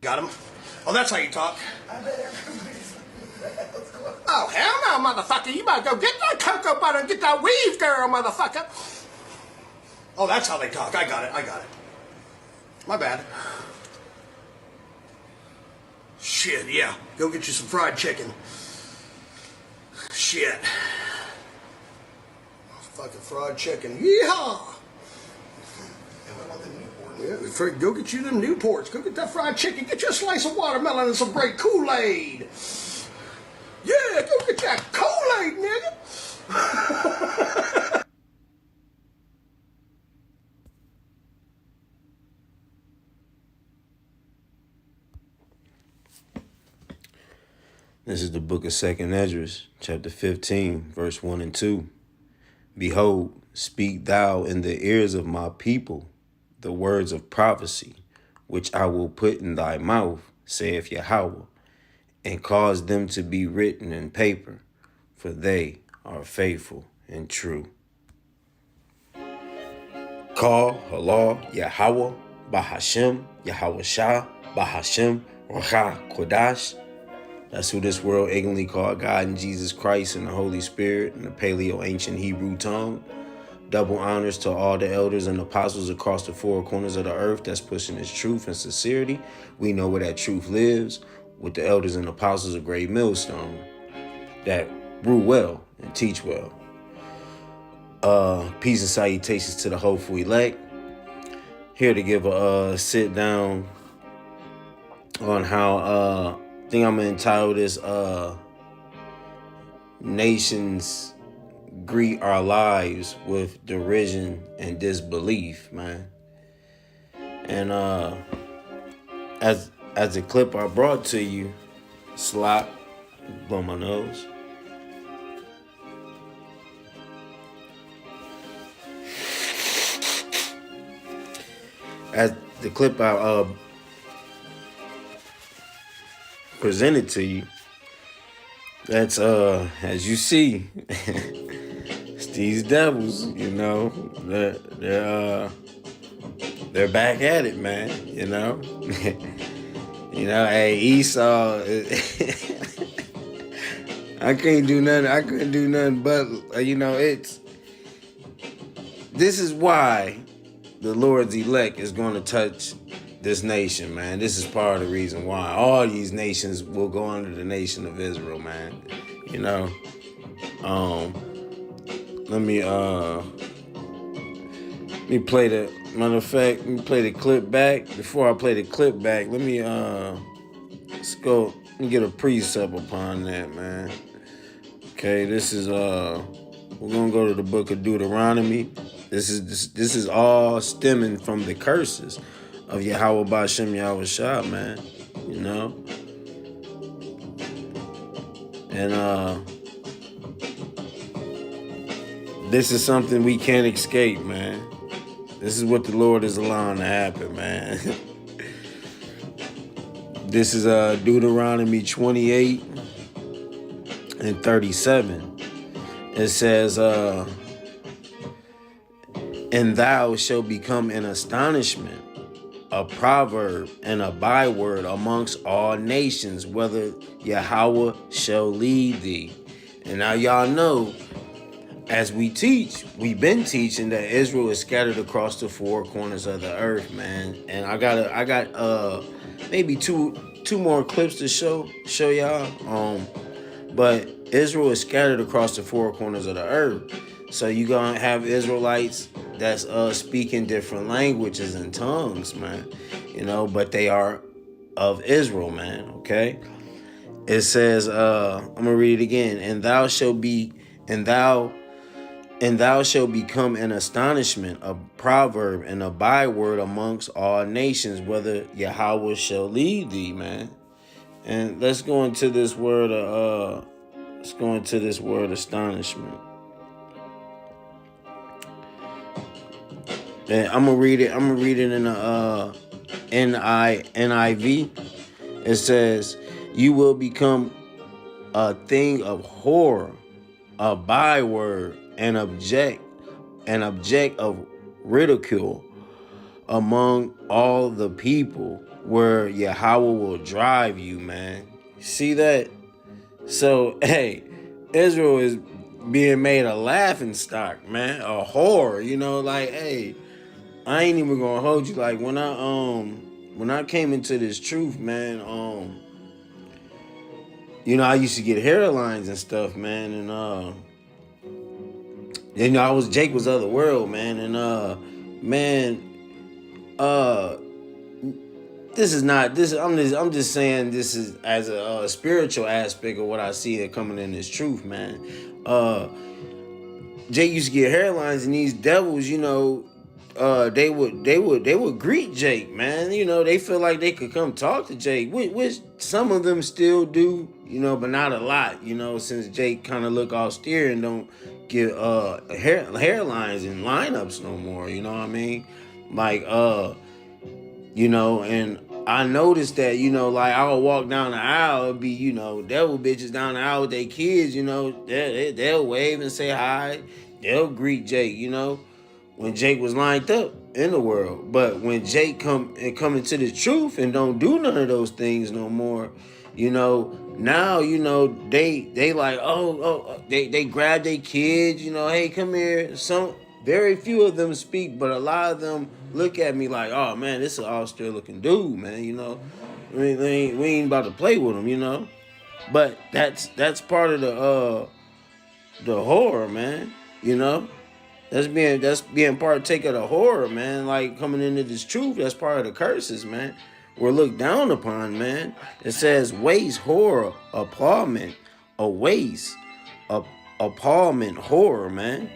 Got him? Oh, that's how you talk. I bet everybody's let's go. Oh, hell no, motherfucker. You better go get that cocoa butter and get that weave, girl, motherfucker. Oh, that's how they talk. I got it. My bad. Shit, yeah. Go get you some fried chicken. Shit. Fucking fried chicken. Yeehaw! Yeah, go get you them Newports. Go get that fried chicken. Get you a slice of watermelon and some great Kool-Aid. Yeah, go get that Kool-Aid, nigga. This is the book of 2nd Esdras, chapter 15, verse 1 and 2. Behold, speak thou in the ears of my people the words of prophecy, which I will put in thy mouth, saith Yahweh, and cause them to be written in paper, for they are faithful and true. Call Allah Yahweh, Bahashem, Yahweh Shah, Bahashem, Racha Kodash. That's who this world ignorantly called God and Jesus Christ and the Holy Spirit in the Paleo-Ancient Hebrew tongue. Double honors to all the elders and apostles across the four corners of the earth that's pushing this truth and sincerity. We know where that truth lives, with the elders and apostles of Great Millstone that rule well and teach well. Peace and salutations to the hopeful elect. Here to give a sit down on how I think I'm gonna entitle this Nations Greet Our Lives with Derision and Disbelief, man. And as the clip I brought to you, slop, blow my nose. As the clip I presented to you, that's as you see, it's these devils, you know, they're back at it, man, you know. You know, hey, Esau, I couldn't do nothing but, you know, this is why the Lord's elect is going to touch this nation, man. This is part of the reason why all these nations will go under the nation of Israel, man. You know, let me play the, matter of fact, let me play the clip back. Before I play the clip back, let me let me get a precept upon that, man. Okay, this is we're gonna go to the book of Deuteronomy. This is all stemming from the curses of Yahweh Ba'Shem Yahweh Shah, man. You know? And this is something we can't escape, man. This is what the Lord is allowing to happen, man. This is Deuteronomy 28 and 37. It says, and thou shalt become an astonishment, a proverb, and a byword amongst all nations, whether Yahweh shall lead thee. And now y'all know, as we teach, we've been teaching that Israel is scattered across the four corners of the earth, man. And I got maybe two more clips to show y'all. But Israel is scattered across the four corners of the earth. So you're gonna have Israelites that's speaking different languages and tongues, man. You know, but they are of Israel, man. Okay. It says, I'm gonna read it again. And thou shalt become an astonishment, a proverb, and a byword amongst all nations, whether Yahweh shall lead thee, man. And let's go into this word. Astonishment. And I'm gonna read it in the NIV. It says, "You will become a thing of horror, a byword, an object of ridicule, among all the people where Yahweh will drive you, man. See that? So, hey, Israel is being made a laughing stock, man, a horror. Like, hey, I ain't even gonna hold you. Like when I came into this truth, man, I used to get hairlines and stuff, man, and Jake was of the world, man, and this is not this. I'm just saying this is as a spiritual aspect of what I see coming in this truth, man. Jake used to get hairlines, and these devils, they would greet Jake, man. They feel like they could come talk to Jake, which some of them still do, but not a lot, since Jake kind of look austere and don't get hairlines and lineups no more. You know what I mean? Like and I noticed that, like I'll walk down the aisle, it'll be, devil bitches down the aisle with their kids, they'll wave and say hi. They'll greet Jake, when Jake was lined up in the world. But when Jake come into the truth and don't do none of those things no more, now, they like, they grab their kids, hey, come here. Very few of them speak, but a lot of them look at me like, oh man, this is an austere looking dude, man. We ain't about to play with him, But that's part of the horror, man. That's being partake of the horror, man. Like coming into this truth, that's part of the curses, man. We're looked down upon, man. It says waste, horror, appallment, a waste, appallment, horror, man.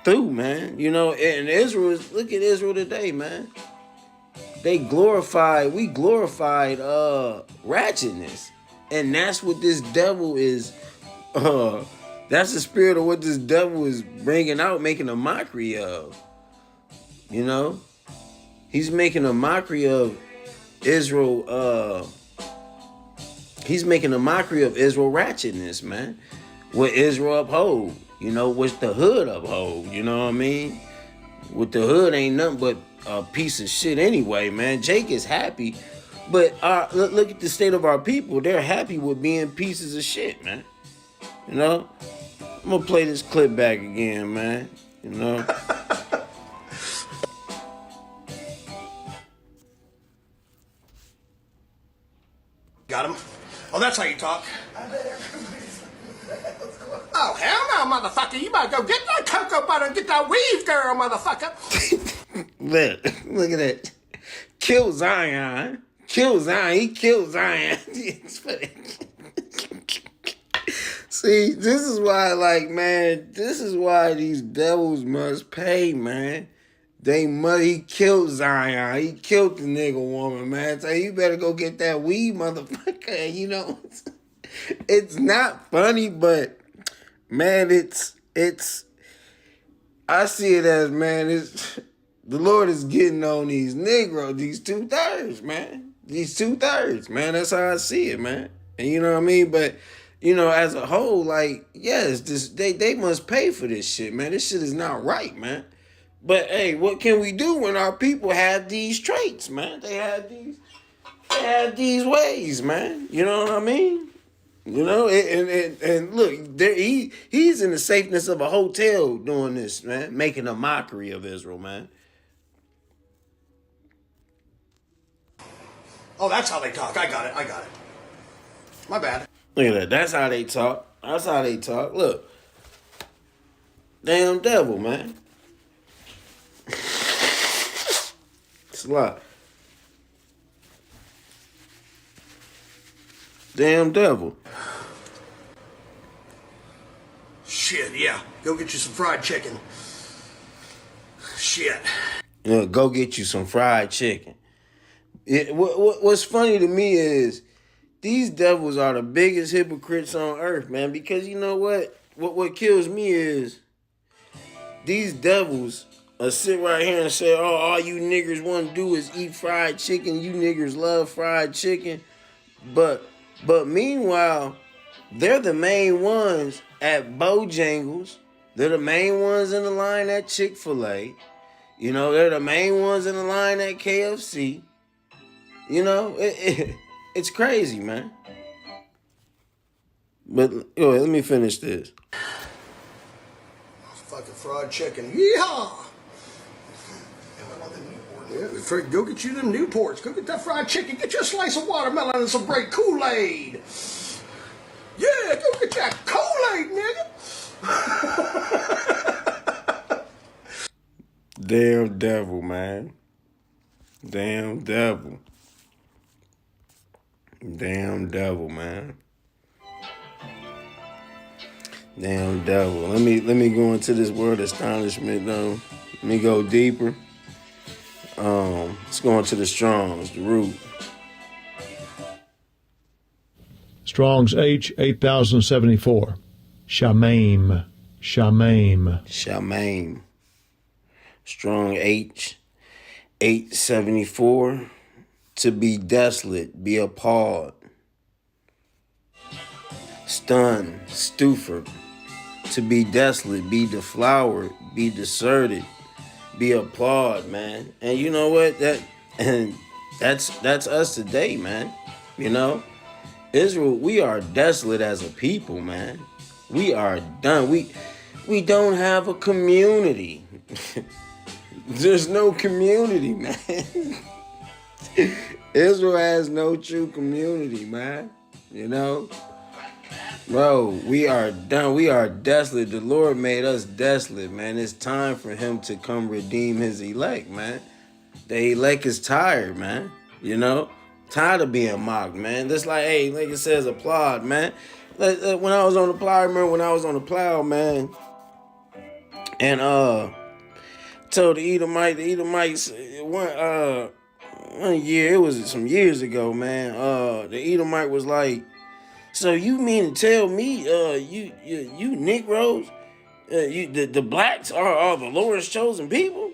Through, man. And Israel look at Israel today, man. We glorified ratchetness. And that's what this devil is, that's the spirit of what this devil is bringing out, making a mockery of. He's making a mockery of Israel, he's making a mockery of Israel ratchetness, man. What Israel uphold. What the hood uphold, you know what I mean? What the hood ain't nothing but a piece of shit anyway, man. Jake is happy, but look at the state of our people. They're happy with being pieces of shit, man. I'm gonna play this clip back again, man. Got him? Oh, that's how you talk. I bet everybody's let's go. Oh, hell no, motherfucker. You better go get that cocoa butter and get that weave, girl, motherfucker. Look at that. Kill Zion. Kill Zion. He killed Zion. See, this is why, this is why these devils must pay, man. He killed Zion. He killed the nigga woman, man. So you better go get that weed, motherfucker. It's not funny, but man, I see it as, man, the Lord is getting on these Negroes, these 2/3, man. These 2/3, man. That's how I see it, man. And you know what I mean? But as a whole, yes, they must pay for this shit, man. This shit is not right, man. But hey, what can we do when our people have these traits, man? They have these ways, man. You know what I mean? And look, he's in the safeness of a hotel doing this, man, making a mockery of Israel, man. Oh, that's how they talk. I got it. My bad. Look at that. That's how they talk. Look. Damn devil, man. It's a lot. Damn devil. Shit, yeah. Go get you some fried chicken. Shit. Go get you some fried chicken. What's funny to me is these devils are the biggest hypocrites on earth, man. Because you know what? What kills me is these devils sit right here and say, oh, all you niggers want to do is eat fried chicken. You niggers love fried chicken. But meanwhile, they're the main ones at Bojangles. They're the main ones in the line at Chick-fil-A. You know, they're the main ones in the line at KFC. You know, it's crazy, man. But let me finish this. Fucking fried chicken. Yeehaw! Yeah, go get you them Newports. Go get that fried chicken. Get you a slice of watermelon and some great Kool-Aid. Yeah, go get that Kool-Aid, nigga. Damn devil, man. Damn devil. Damn devil, man. Damn devil. Let me go into this word astonishment though. Let me go deeper. Let's go into the Strongs, the root. Strong's H 8074. Shamaim. Shamaim. Shamaim. Strong H 874. To be desolate, be appalled. Stunned, stupid. To be desolate, be deflowered, be deserted, be applauded, man. And you know what? That's us today, man. You know? Israel, we are desolate as a people, man. We are done. We don't have a community. There's no community, man. Israel has no true community, man. You know? Bro, we are done. We are desolate. The Lord made us desolate, man. It's time for him to come redeem his elect, man. The elect is tired, man. You know? Tired of being mocked, man. Just like, hey, like it says, applaud, man. When I was on the plow, I remember when I was on the plow, man. And told the Edomites, one year, it was some years ago, man. The Edomite was like, so you mean to tell me, you Negroes, the blacks are the Lord's chosen people?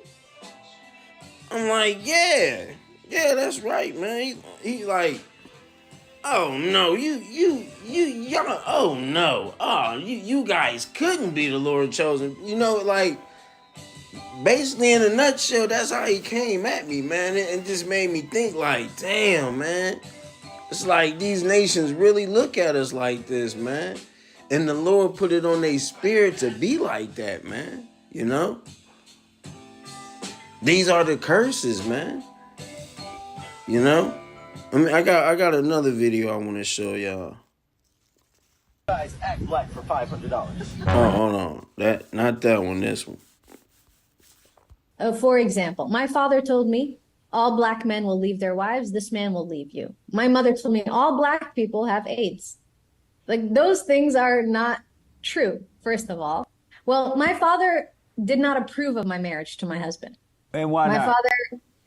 I'm like, yeah, that's right, man. He like, oh no, y'all, oh no, you guys couldn't be the Lord chosen. You know, like, basically in a nutshell, that's how he came at me, man. It just made me think like, damn, man. It's like these nations really look at us like this, man. And the Lord put it on their spirit to be like that, man. You know? These are the curses, man. You know? I mean, I got another video I want to show y'all. Guys act black for $500. Oh, hold on. Not that one, this one. For example, my father told me, all black men will leave their wives. This man will leave you. My mother told me all black people have AIDS. Like, those things are not true, first of all. Well, my father did not approve of my marriage to my husband. And why My not? father,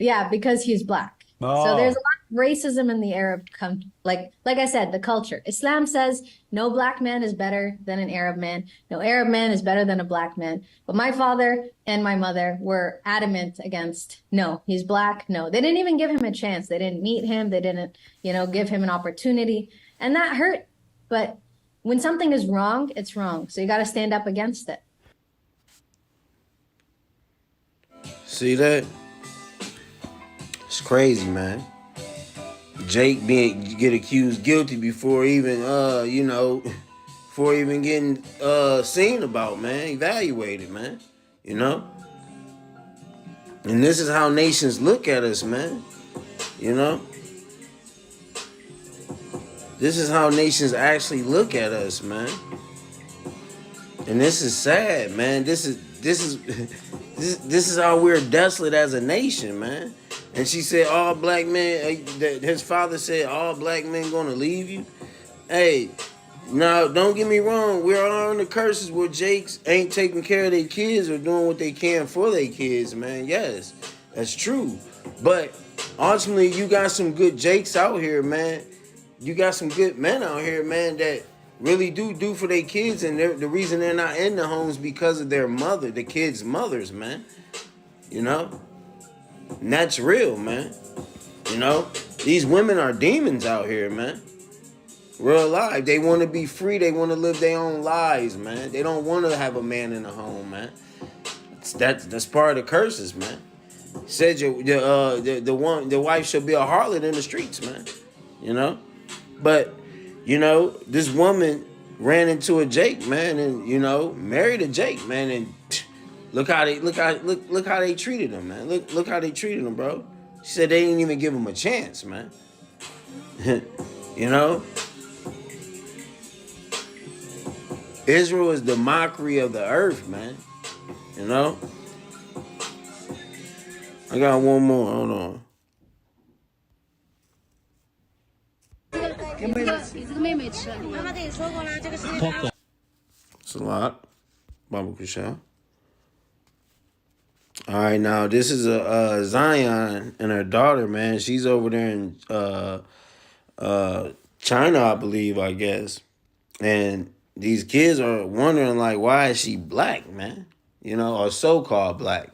yeah, because he's black. So there's a lot of racism in the Arab like I said, the culture. Islam says no black man is better than an Arab man. No Arab man is better than a black man. But my father and my mother were adamant against, no, he's black. No, they didn't even give him a chance. They didn't meet him. They didn't, give him an opportunity. And that hurt. But when something is wrong, it's wrong. So you got to stand up against it. See that? It's crazy, man. Jake get accused guilty before even before even getting seen about, man, evaluated, man. You know? And this is how nations look at us, man. You know? This is how nations actually look at us, man. And this is sad, man. This is how we're desolate as a nation, man. And she said, all black men, his father said, all black men gonna leave you. Hey, now, don't get me wrong. We're all in the curses where Jakes ain't taking care of their kids or doing what they can for their kids, man. Yes, that's true. But ultimately, you got some good Jakes out here, man. You got some good men out here, man, that really do for their kids. And the reason they're not in the homes because of their mother, the kids' mothers, man. You know? And that's real, man. You know? These women are demons out here, man. Real life. They want to be free. They want to live their own lives, man. They don't want to have a man in the home, man. I That's part of the curses, man. Said the wife shall be a harlot in the streets, man. You know, but this woman ran into a Jake, man, and married a Jake, man, and look how they treated him, man. Look how they treated him, bro. She said they didn't even give him a chance, man. Israel is the mockery of the earth, man. I got one more. Hold on. It's a lot. Baba Kusha. All right, now this is a Zion and her daughter, man. She's over there in China, I believe, I guess. And these kids are wondering, like, why is she black, man? Or so-called black,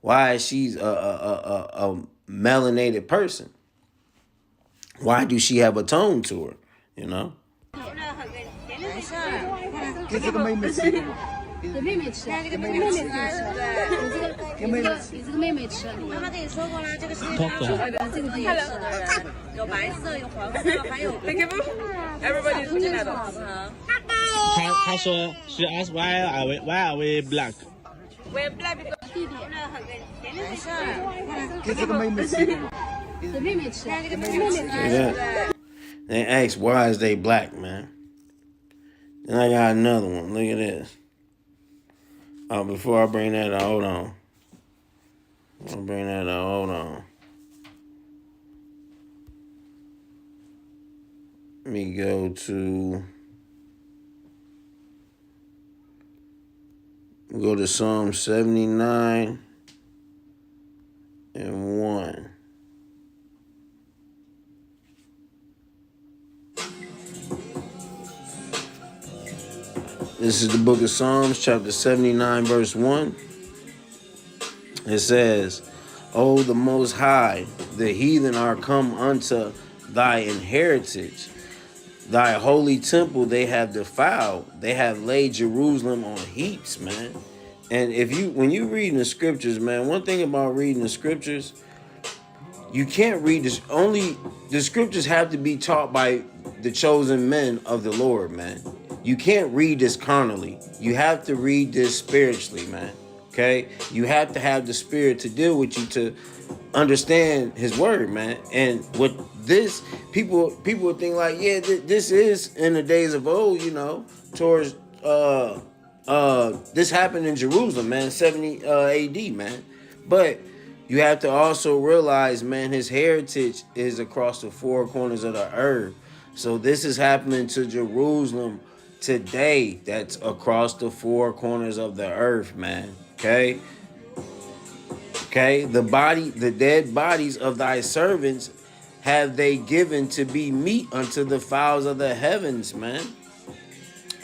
Why is she a melanated person? Why do she have a tone to her, She asked why are we black? We're black because Yeah. They ask why is they black, man. Then I got another one. Look at this. Oh, before I bring that up, hold on. Let me go to Psalm 79 and 1. This is the book of Psalms, chapter 79, verse 1. It says, O the Most High, the heathen are come unto thy inheritance. Thy holy temple they have defiled. They have laid Jerusalem on heaps, man. And when you read in the scriptures, man, one thing about reading the scriptures, you can't read this. Only the scriptures have to be taught by the chosen men of the Lord, man. You can't read this carnally. You have to read this spiritually, man. Okay? You have to have the Spirit to deal with you to understand His word, man. And with this, people would think like, yeah, this is in the days of old, towards this happened in Jerusalem, man, 70 AD, man. But you have to also realize, man, His heritage is across the four corners of the earth. So this is happening to Jerusalem today. That's across the four corners of the earth, man. Okay? The dead bodies of thy servants have they given to be meat unto the fowls of the heavens, man.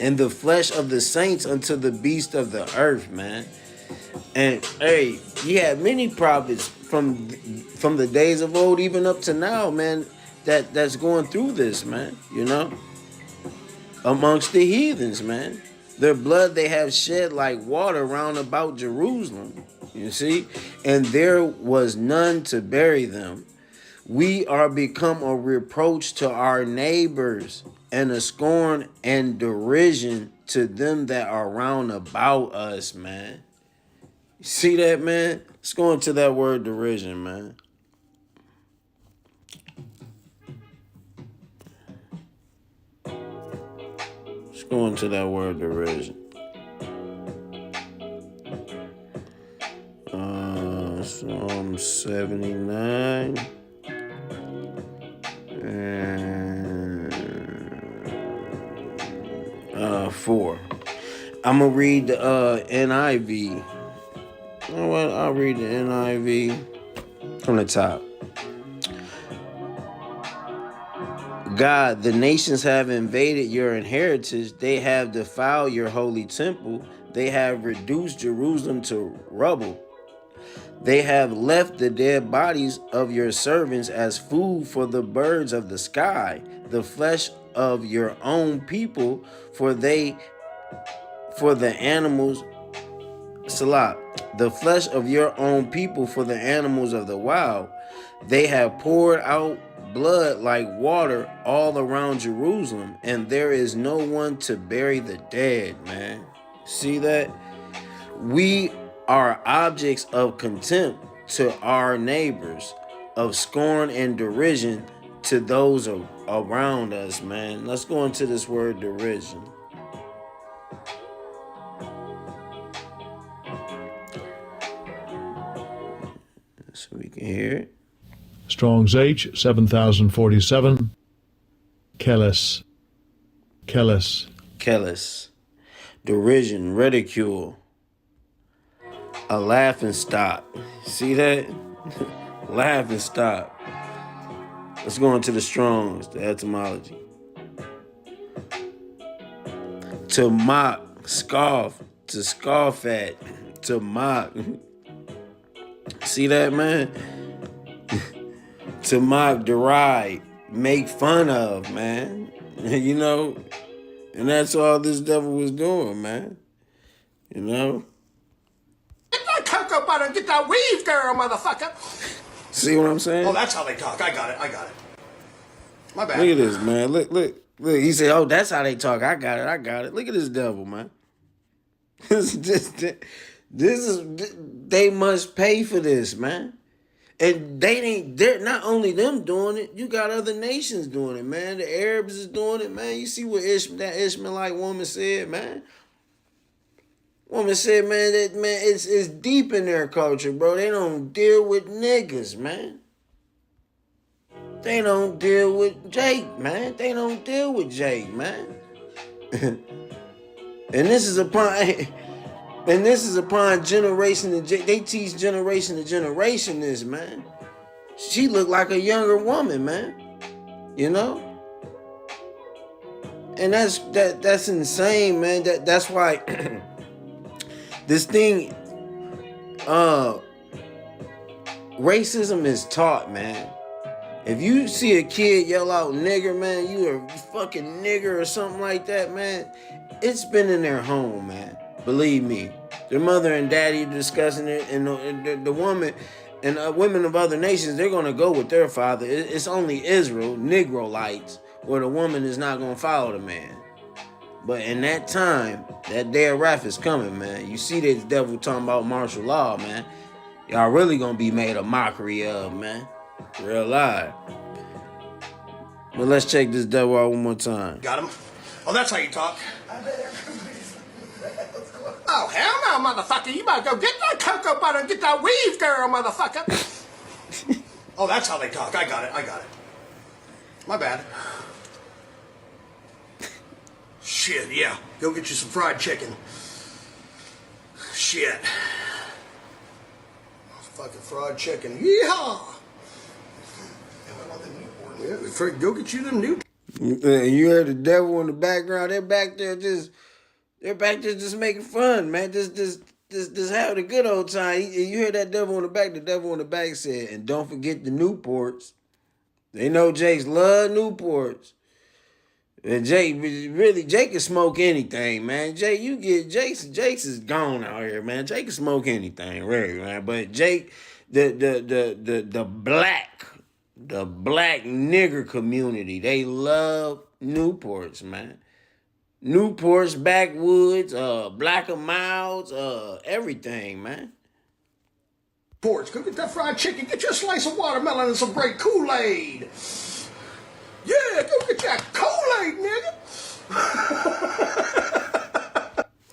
And the flesh of the saints unto the beast of the earth, man. And hey, you had many prophets from the days of old even up to now, man, that's going through this, man, amongst the heathens, man. Their blood they have shed like water round about Jerusalem, you see, and there was none to bury them. We are become a reproach to our neighbors and a scorn and derision to them that are round about us, man. You see that, man? Let's go into that word derision, man. Let's go into that word derision. Psalm 79 and 4. I'm gonna read the NIV. You know what? I'll read the NIV from the top. God, the nations have invaded your inheritance. They have defiled your holy temple. They have reduced Jerusalem to rubble. They have left the dead bodies of your servants as food for the birds of the sky, the flesh of your own people, for the animals Salah, the flesh of your own people for the animals of the wild. They have poured out blood like water all around Jerusalem, and there is no one to bury the dead, man. See that? We are objects of contempt to our neighbors, of scorn and derision to those around us, man. Let's go into this word derision. So we can hear it. Strong's H, 7047. Kelis. Kelis. Kelis. Derision, ridicule. A laughing stock. See that? Laughing stock. Let's go into the Strong's, the etymology. To mock, scoff, to scoff at, to mock. See that, man? To mock, deride, make fun of, man. You know? And that's all this devil was doing, man. You know? Get that cocoa butter and get that weave, girl, motherfucker. See what I'm saying? Oh, that's how they talk. I got it. My bad. Look at this, man. Look. He said, oh, that's how they talk. I got it. Look at this devil, man. They must pay for this, man. And they're not only them doing it, you got other nations doing it, man. The Arabs is doing it, man. You see what that Ishmaelite woman said, man? Woman said, man, it's deep in their culture, bro. They don't deal with niggas, man. They don't deal with Jake, man. And this is upon generation to they teach generation to generation this, man. She looked like a younger woman, man. You know? And that's insane, man. That's why this thing racism is taught, man. If you see a kid yell out nigger, man, you a fucking nigger or something like that, man, it's been in their home, man. Believe me. Their mother and daddy discussing it, and the woman and women of other nations, they're going to go with their father. It's only Israel, Negroites, where the woman is not going to follow the man. But in that time, that day of wrath is coming, man. You see this devil talking about martial law, man. Y'all really going to be made a mockery of, man. Real live. But let's check this devil out one more time. Got him? Oh, that's how you talk. I bet everybody's Let's go. Oh, hell no, motherfucker. You better go get that cocoa butter and get that weave, girl, motherfucker. Oh, that's how they talk. I got it. My bad. Shit, yeah. Go get you some fried chicken. Shit. Fucking fried chicken. Yeehaw! Yeah, go get you them new. You heard the devil in the background. They're back there just making fun, man. Just having a good old time. You hear that devil in the back. The devil in the back said, and don't forget the Newports. They know Jake's love Newports. And Jake can smoke anything, man. Jake's is gone out here, man. Jake can smoke anything, really, man. But Jake, the black nigger community, they love Newports, man. Newports, backwoods, black and milds, everything, man. Ports, go get that fried chicken, get you a slice of watermelon and some great Kool-Aid. Yeah, go get that Kool-Aid, nigga.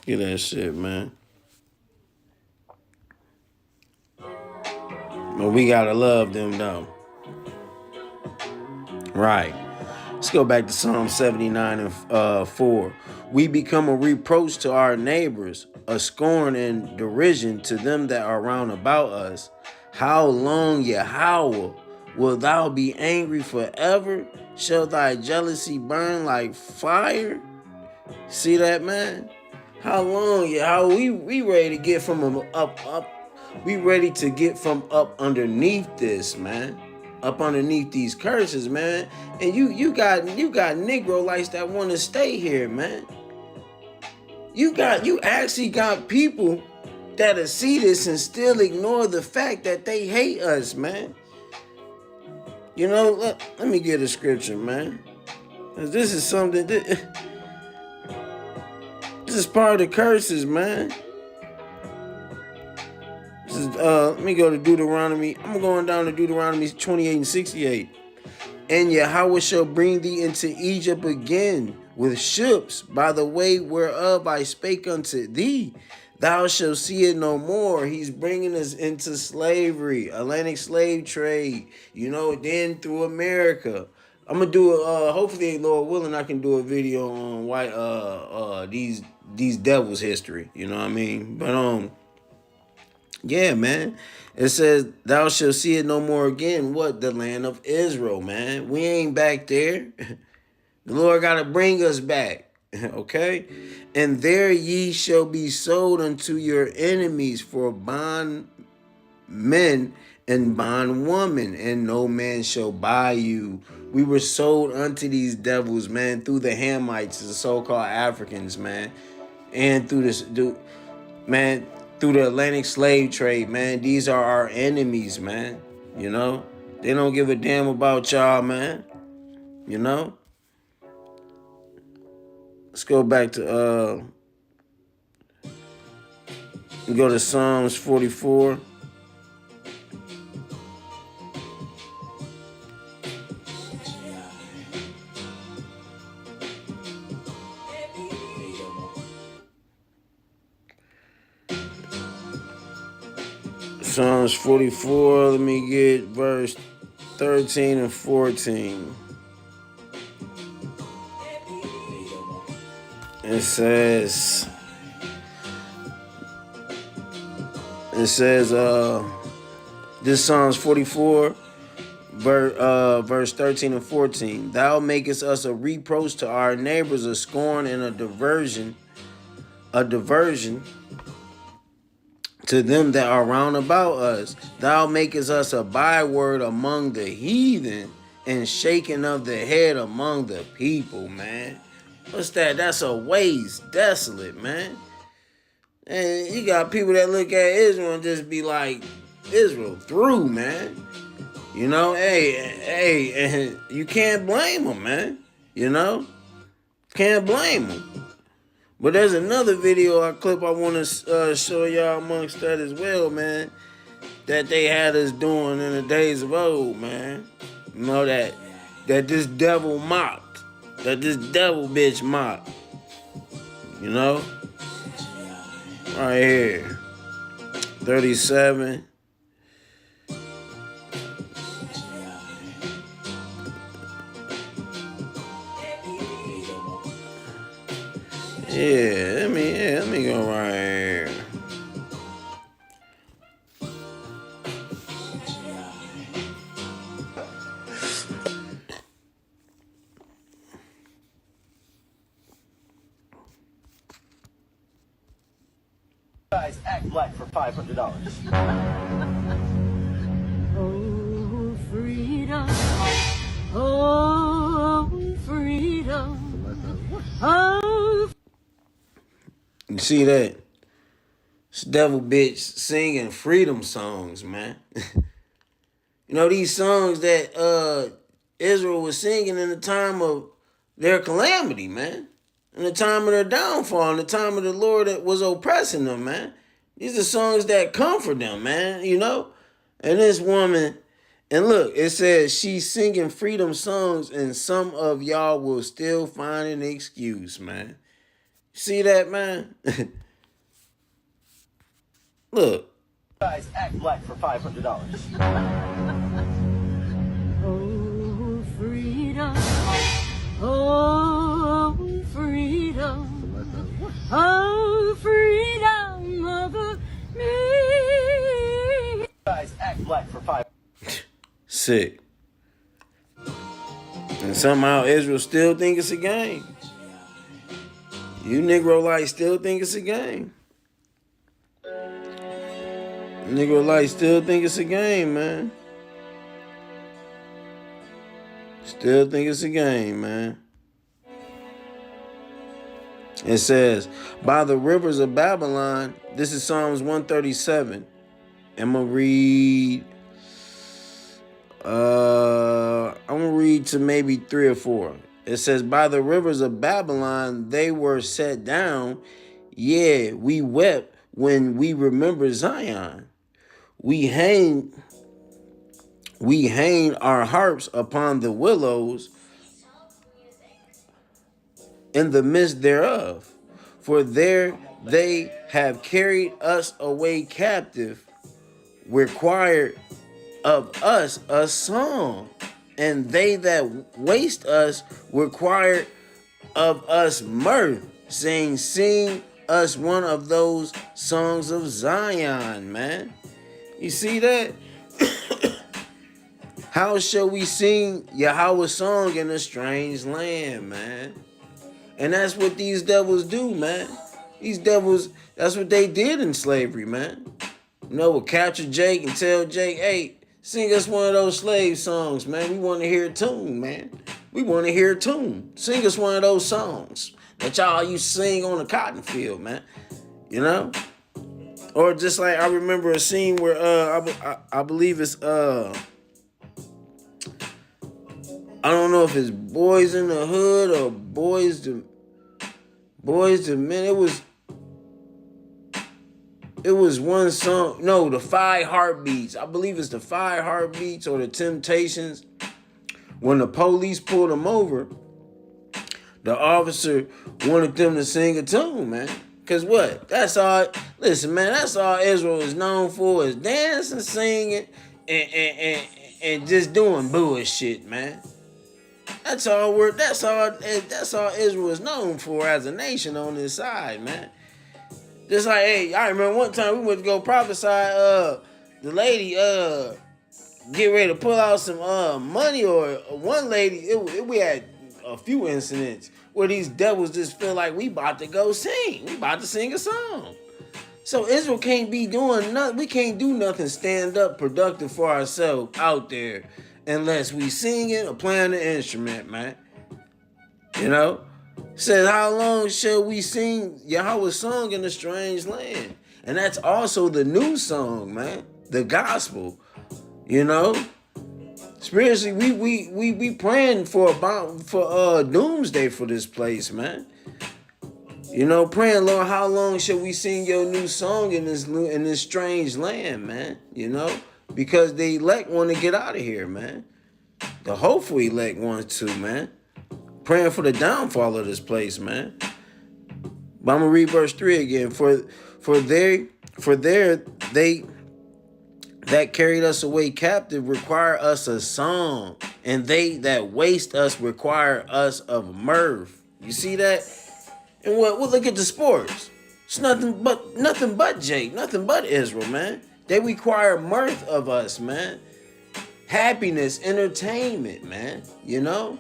Get that shit, man. But we gotta love them, though. Right. Let's go back to Psalm 79 and 4. We become a reproach to our neighbors, a scorn and derision to them that are round about us. How long, Yahweh, will thou be angry forever? Shall thy jealousy burn like fire? See that, man? How long, Yahweh? We ready to get from up. We ready to get from up underneath this, man. Up underneath these curses, man. And you got Negroites that want to stay here, man. You actually got people that'll see this and still ignore the fact that they hate us, man. You know, let me get a scripture, man. 'Cause this is something this is part of the curses, man. This is let me go to Deuteronomy. I'm going down to Deuteronomy 28 and 68. And Yahweh shall bring thee into Egypt again with ships by the way whereof I spake unto thee. Thou shalt see it no more. He's bringing us into slavery, Atlantic slave trade, you know, then through America. I'm gonna do hopefully, Lord willing, I can do a video on why these devils history, you know what I mean? But yeah, man. It says, thou shalt see it no more again. What? The land of Israel, man. We ain't back there. The Lord got to bring us back. Okay? And there ye shall be sold unto your enemies for bondmen and bondwomen, and no man shall buy you. We were sold unto these devils, man, through the Hamites, the so-called Africans, man. And through this, man, through the Atlantic slave trade, man. These are our enemies, man. You know? They don't give a damn about y'all, man. You know? Let's go back to go to Psalms 44. Psalms 44, let me get verse 13 and 14. It says, this Psalms 44, verse 13 and 14. Thou makest us a reproach to our neighbors, a scorn and a diversion to them that are round about us. Thou makest us a byword among the heathen, and shaking of the head among the people, man. What's that? That's a waste, desolate, man. And you got people that look at Israel and just be like, Israel through, man. You know, hey, and you can't blame them, man. You know, can't blame them. But there's another video clip I want to show y'all amongst that as well, man, that they had us doing in the days of old, man. You know, that this devil mocked, that this devil bitch mocked. You know? Right here. 37. Yeah, let me go right here. Guys, act black for $500. Oh, freedom. Oh, freedom. Oh, You see that? This devil bitch singing freedom songs, man. You know, these songs that Israel was singing in the time of their calamity, man. In the time of their downfall, in the time of the Lord that was oppressing them, man. These are songs that comfort them, man, you know? And this woman, and look, it says she's singing freedom songs, and some of y'all will still find an excuse, man. See that, man? Look. Guys, act black for $500. oh, freedom. Oh, freedom. Oh, freedom of me. Guys, act black for $500. Sick. And somehow Israel still think it's a game. You Negroites still think it's a game. Negroites still think it's a game, man. Still think it's a game, man. It says, by the rivers of Babylon, this is Psalms 137. I'm gonna read I'm gonna read to maybe 3 or 4. It says, by the rivers of Babylon they were set down. Yeah, we wept when we remember Zion. We hang our harps upon the willows in the midst thereof. For there they have carried us away captive, required of us a song, and they that waste us required of us mirth, saying, sing us one of those songs of Zion, man. You see that? How shall we sing Yahweh's song in a strange land, man? And that's what these devils do, man. These devils, that's what they did in slavery, man. You know, we'll capture Jake and tell Jake, hey, sing us one of those slave songs, man. We want to hear a tune, man. We want to hear a tune. Sing us one of those songs that y'all used to sing on the cotton field, man. You know? Or just like I remember a scene where I believe it's I don't know if it's Boys in the Hood or Boys to Men. It was one song. No, the 5 Heartbeats. I believe it's the 5 Heartbeats or the Temptations. When the police pulled them over, the officer wanted them to sing a tune, man. Cause what? That's all. Listen, man. That's all Israel is known for, is dancing, singing, and just doing bullshit, man. That's all Israel is known for as a nation on this side, man. Just like, hey, I remember one time we went to go prophesy, the lady get ready to pull out some money, or one lady, we had a few incidents where these devils just feel like we about to go sing. We about to sing a song. So Israel can't be doing nothing. We can't do nothing stand up productive for ourselves out there unless we singing or playing the instrument, man. You know? Says, how long shall we sing Yahweh's song in a strange land? And that's also the new song, man. The gospel. You know? Spiritually, we praying for doomsday for this place, man. You know, praying, Lord, how long shall we sing your new song in this strange land, man? You know? Because the elect want to get out of here, man. The hopeful elect wants to, man. Praying for the downfall of this place, man. But I'm gonna read verse 3 again. For there they that carried us away captive require us a song, and they that waste us require us of mirth. You see that? And what? Well, look at the sports. It's nothing but Jake, nothing but Israel, man. They require mirth of us, man. Happiness, entertainment, man. You know?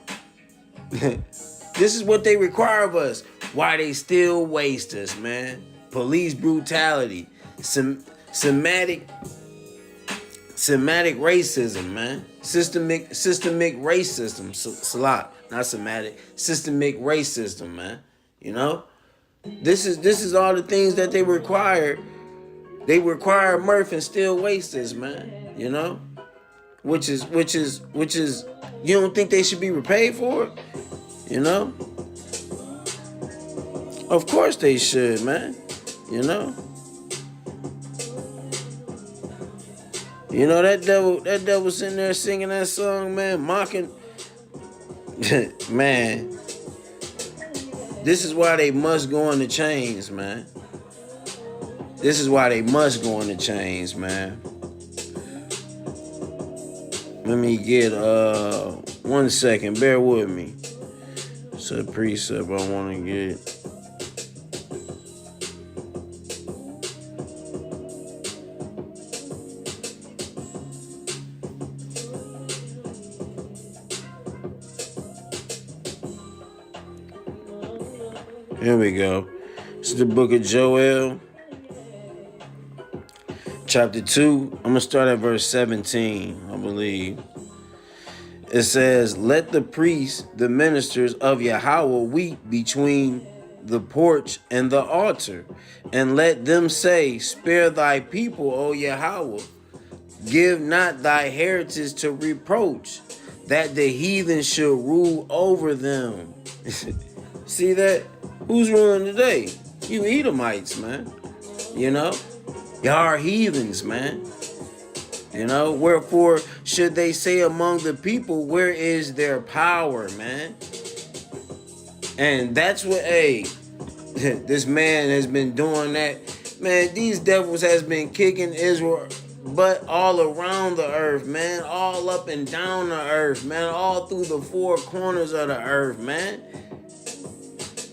This is what they require of us. Why they still waste us, man. Police brutality. Systematic racism, man. Systemic racism. Salat, not somatic. Systemic racism, man. You know? This is all the things that they require. They require mirth and still waste us, man. You know? Which is you don't think they should be repaid for it? You know? Of course they should, man. You know? You know that devil sitting there singing that song, man, mocking. Man. This is why they must go in the chains, man. This is why they must go in the chains, man. Let me get 1 second. Bear with me. It's a precept I want to get. Here we go. This is the book of Joel, chapter 2. I'm going to start at verse 17, I believe. It says, let the priests, the ministers of Yahweh, weep between the porch and the altar, and let them say, spare thy people, O Yahweh. Give not thy heritage to reproach, that the heathen should rule over them. See that? Who's ruling today? You Edomites, man. You know? Y'all are heathens, man. You know? Wherefore should they say among the people, where is their power, man? And that's what, this man has been doing that. Man, these devils has been kicking Israel butt all around the earth, man. All up and down the earth, man. All through the four corners of the earth, man.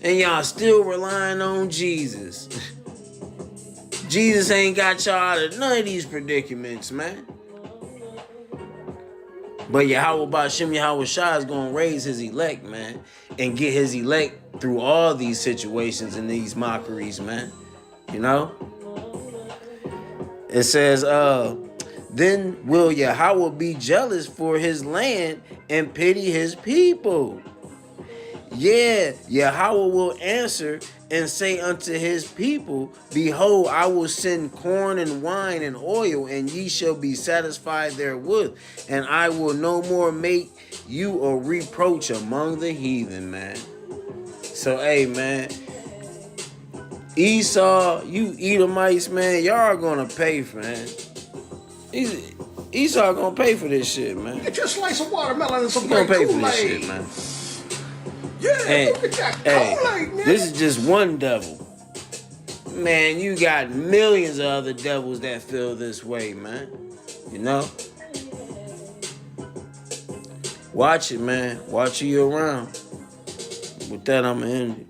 And y'all still relying on Jesus. Jesus ain't got y'all out of none of these predicaments, man. But Yahweh Ba'Shem Yahweh Shah is going to raise his elect, man. And get his elect through all these situations and these mockeries, man. You know? It says, then will Yahweh be jealous for his land and pity his people? Yeah, Yahweh will answer and say unto his people, behold, I will send corn and wine and oil, and ye shall be satisfied therewith, and I will no more make you a reproach among the heathen, man. So, hey, man, Esau, you Edomites, man, y'all are gonna pay for it, man. Esau gonna pay for this shit, man. Get your slice of watermelon and some He gonna great pay for Kool-Aid. this shit, man. Yeah, And, look at that hey, Kool-Aid, man. this is just one devil. Man, you got millions of other devils that feel this way, man. You know? Watch it, man. Watch who you're around. With that, I'm gonna end it.